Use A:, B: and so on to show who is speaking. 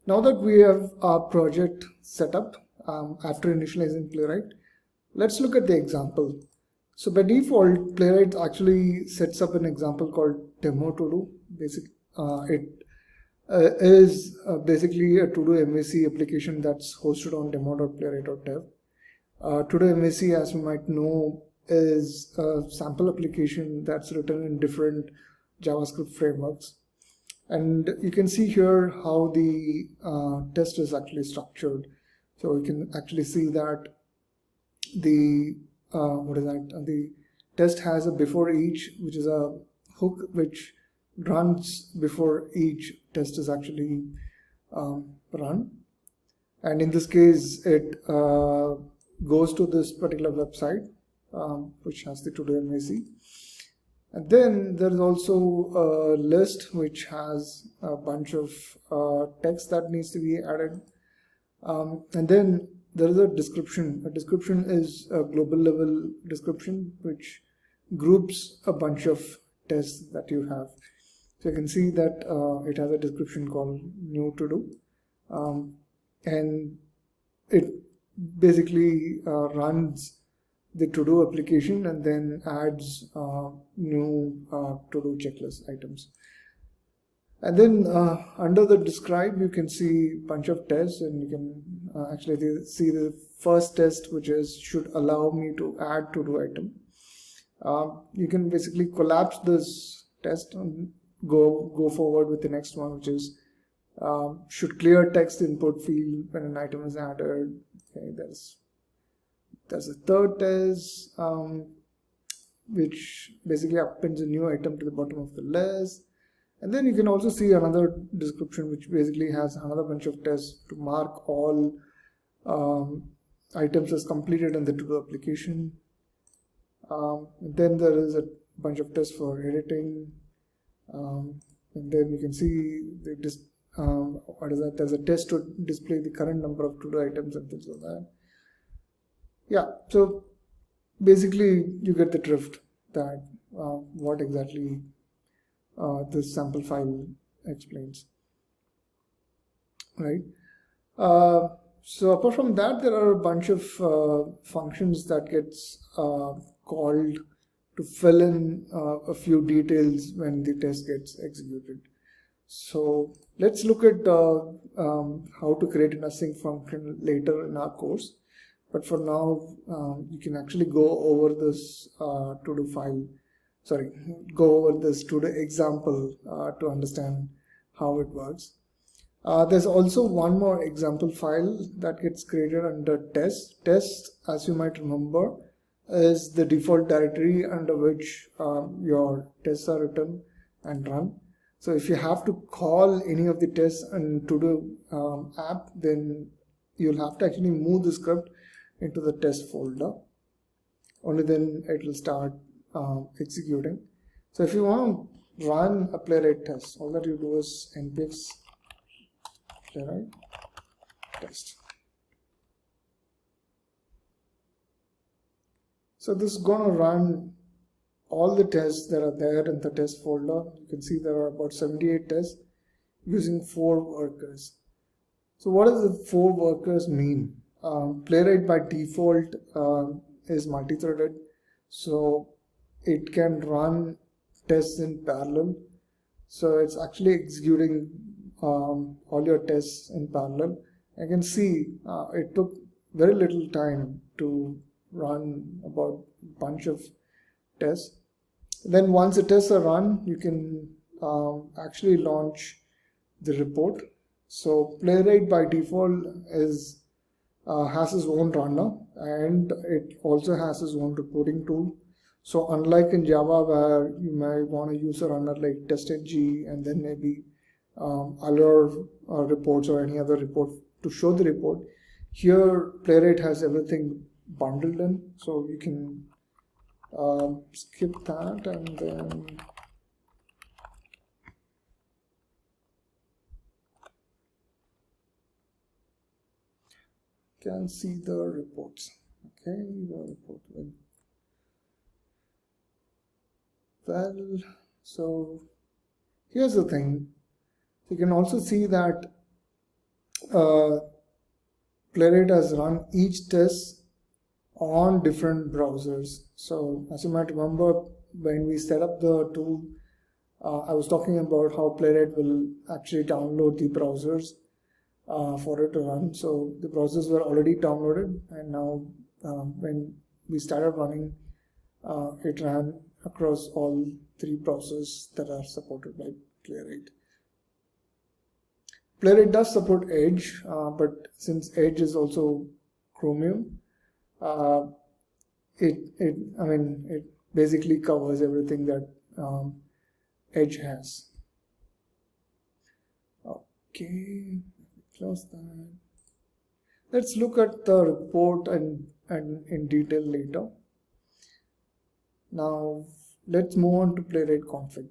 A: Now that we have our project set up after initializing Playwright, let's look at the example. So by default, Playwright actually sets up an example called demo to do. It is basically a to-do MAC application that's hosted on demo.playwright.dev. To-do MAC, as you might know, is a sample application that's written in different JavaScript frameworks. And you can see here how the test is actually structured. So you can actually see that the the test has a before each, which is a hook which runs before each test is actually run. And in this case, it goes to this particular website, which has the to-do MAC. And then there is also a list which has a bunch of text that needs to be added. And then there is a description. A description is a global level description which groups a bunch of tests that you have. So you can see that it has a description called new to do. And it basically runs the to-do application and then adds new to-do checklist items. And then under the describe, you can see a bunch of tests, and you can actually see the first test, which is should allow me to add to-do item. You can basically collapse this test and go forward with the next one, which is should clear text input field when an item is added. Okay, there's a third test, which basically appends a new item to the bottom of the list. And then you can also see another description which basically has another bunch of tests to mark all items as completed in the to-do application. Then there is a bunch of tests for editing. And then you can see there's a test to display the current number of to-do items and things like that. Yeah, so basically you get the drift that what exactly this sample file explains, right? So apart from that, there are a bunch of functions that gets called to fill in a few details when the test gets executed. So let's look at how to create an async function later in our course. But for now, you can actually go over this to-do file. Go over this to-do example to understand how it works. There's also one more example file that gets created under test. Test, as you might remember, is the default directory under which your tests are written and run. So if you have to call any of the tests in to-do app, then you'll have to actually move the script into the test folder. Only then it will start executing. So if you want to run a Playwright test, all that you do is npx Playwright test. So this is going to run all the tests that are there in the test folder. You can see there are about 78 tests using 4 workers. So what does the 4 workers mean? Playwright by default is multi-threaded, so it can run tests in parallel. So it's actually executing all your tests in parallel. I can see it took very little time to run about a bunch of tests. Then once the tests are run, you can actually launch the report. So Playwright by default is has its own runner, and it also has its own reporting tool. So unlike in Java, where you may want to use a runner like testng and then maybe other reports or any other report to show the report, here Playwright has everything bundled in. So you can skip that and then can see the reports. Okay, the report will. Well, so here's the thing. You can also see that Playwright has run each test on different browsers. So as you might remember, when we set up the tool, I was talking about how Playwright will actually download the browsers for it to run. So the browsers were already downloaded, and now when we started running, it ran across all 3 browsers that are supported by Playwright. Playwright does support Edge, but since Edge is also Chromium, it basically covers everything that Edge has. Okay, close that. Let's look at the report and in detail later. Now let's move on to Playwright config.